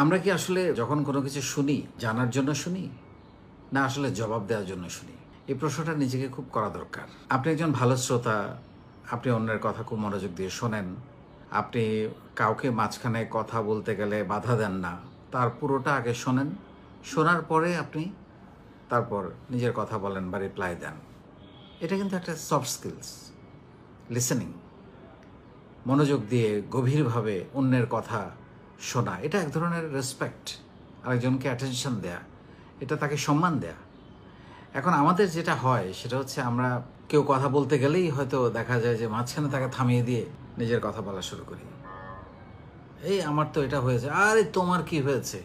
আমরা কি আসলে যখন কোনো কিছু শুনি জানার জন্য শুনি, না আসলে জবাব দেওয়ার জন্য শুনি? এই প্রশ্নটা নিজেকে খুব করা দরকার। আপনি একজন ভালো শ্রোতা, আপনি অন্যের কথা খুব মনোযোগ দিয়ে শোনেন, আপনি কাউকে মাঝখানে কথা বলতে গেলে বাধা দেন না, তার পুরোটা আগে শোনেন, শোনার পরে আপনি তারপর নিজের কথা বলেন বা রিপ্লাই দেন। এটা কিন্তু একটা সফট স্কিলস, লিসেনিং, মনোযোগ দিয়ে গভীরভাবে অন্যের কথা শোনা। এটা এক ধরনের রেসপেক্ট, আরেকজনকে অ্যাটেনশন দেয়া, এটা তাকে সম্মান দেয়া। এখন আমাদের যেটা হয় সেটা হচ্ছে আমরা কেউ কথা বলতে গেলেই হয়তো দেখা যায় যে মাঝখানে তাকে থামিয়ে দিয়ে নিজের কথা বলা শুরু করি। এই আমার তো এটা হয়েছে, আরে তোমার কি হয়েছে,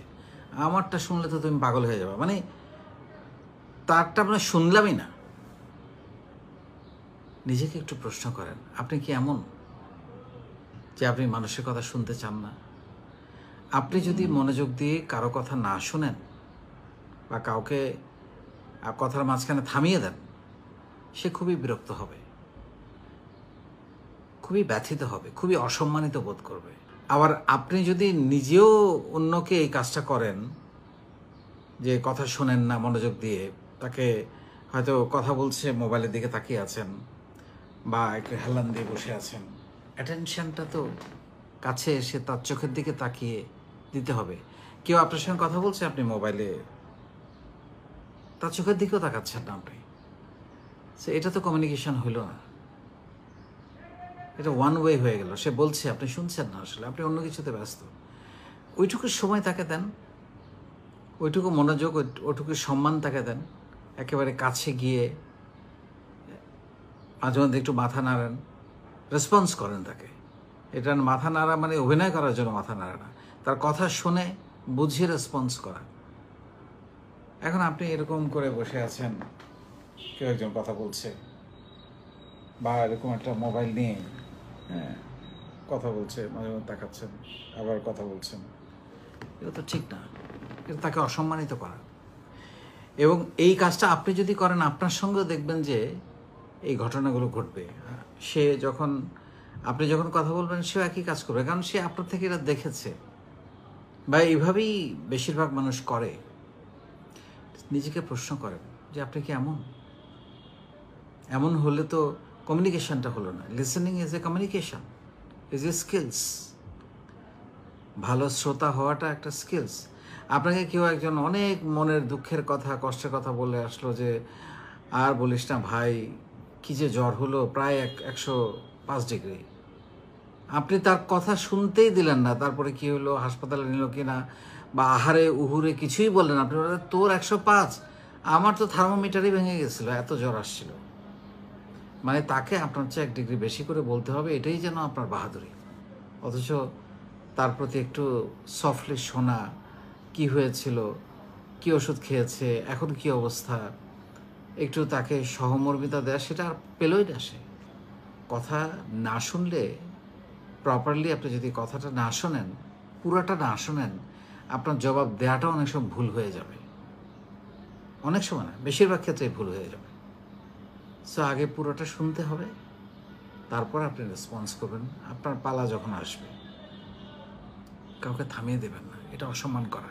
আমারটা শুনলে তো তুমি পাগল হয়ে যাবে, মানে তারটা আমরা শুনলামই না। নিজেকে একটু প্রশ্ন করেন, আপনি কি এমন যে আপনি মানুষের কথা শুনতে চান না? আপনি যদি মনোযোগ দিয়ে কারো কথা না শোনেন বা কাউকে কথার মাঝখানে থামিয়ে দেন, সে খুবই বিরক্ত হবে, খুবই ব্যথিত হবে, খুবই অসম্মানিত বোধ করবে। আবার আপনি যদি নিজেও অন্যকে এই কাজটা করেন, যে কথা শোনেন না মনোযোগ দিয়ে, তাকে হয়তো কথা বলছে মোবাইলের দিকে তাকিয়ে আছেন বা একটু হেলান দিয়ে বসে আছেন, অ্যাটেনশনটা তো কাছে এসে তার চোখের দিকে তাকিয়ে দিতে হবে। কেউ আপনার সঙ্গে কথা বলছে, আপনি মোবাইলে তার চোখের দিকেও তাকাচ্ছেন না আপনি, সো এটা তো কমিউনিকেশন হইল না, এটা ওয়ান ওয়ে হয়ে গেল। সে বলছে, আপনি শুনছেন না, আসলে আপনি অন্য কিছুতে ব্যস্ত। ওইটুকু সময় তাকে দেন, ওইটুকু মনোযোগ, ওইটুকু সম্মান তাকে দেন। একেবারে কাছে গিয়ে মাঝে মধ্যে একটু মাথা নাড়েন, রেসপন্স করেন তাকে। এটা মাথা নাড়া মানে অভিনয় করার জন্য মাথা নাড়া না, তার কথা শুনে বুঝিয়ে রেসপন্স করা। এখন আপনি এরকম করে বসে আছেন, কেউ একজন কথা বলছে বা এরকম একটা মোবাইল নিয়ে কথা বলছে, মাঝে মধ্যে তাকাচ্ছেন, আবার কথা বলছেন, এটা তো ঠিক না, এটা তাকে অসম্মানিত করা। এবং এই কাজটা আপনি যদি করেন, আপনার সঙ্গেও দেখবেন যে এই ঘটনাগুলো ঘটবে। সে যখন আপনি যখন কথা বলবেন, সেও একই কাজ করবে, কারণ সে আপনার থেকে এটা দেখেছে বা এইভাবেই বেশিরভাগ মানুষ করে। নিজেকে প্রশ্ন করেন যে আপনি কি এমন হলে তো কমিউনিকেশনটা হলো না। Listening is a communication, is a skills. ভালো শ্রোতা হওয়াটা একটা স্কিলস। আপনাকে কেউ একজন অনেক মনের দুঃখের কথা, কষ্টের কথা বলে আসলো যে আর বলিস না ভাই, কী যে জ্বর হলো, প্রায় 105 ডিগ্রি। আপনি তার কথা শুনতেই দিলেন না, তারপরে কি হলো, হাসপাতালে নিল কিনা বা আহারে উহুরে কিছুই বললেন। আপনি বললেন তোর 105, আমার তো থার্মোমিটারই ভেঙে গেছিলো, এত জ্বর আসছিল। মানে তাকে আপনার চেয়ে 1 ডিগ্রি বেশি করে বলতে হবে, এটাই যেন আপনার বাহাদুরি। অথচ তার প্রতি একটু সফটলি শোনা, কি হয়েছিল, কি ওষুধ খেয়েছে, এখন কি অবস্থা, একটু তাকে সহমর্মিতা দেয়া, সেটা আর পেলই না সে। কথা না শুনলে, প্রপারলি আপনি যদি কথাটা না শোনেন, পুরাটা না শোনেন, আপনার জবাব দেওয়াটাও অনেক সময় ভুল হয়ে যাবে। অনেক সময় না, বেশিরভাগ ক্ষেত্রেই ভুল হয়ে যাবে। সো আগে পুরোটা শুনতে হবে, তারপর আপনি রেসপন্স করবেন আপনার পালা যখন আসবে। কাউকে থামিয়ে দেবেন না, এটা অসম্মান করা।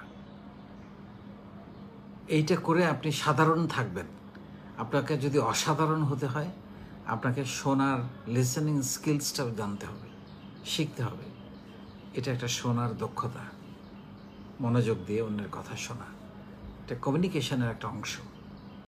এইটা করে আপনি সাধারণ থাকবেন। আপনাকে যদি অসাধারণ হতে হয়, আপনাকে শোনার লিসেনিং স্কিলসটা জানতে হবে, শিখতে হবে। এটা একটা শোনার দক্ষতা, মনোযোগ দিয়ে অন্যের কথা শোনা, এটা কমিউনিকেশনের একটা অংশ।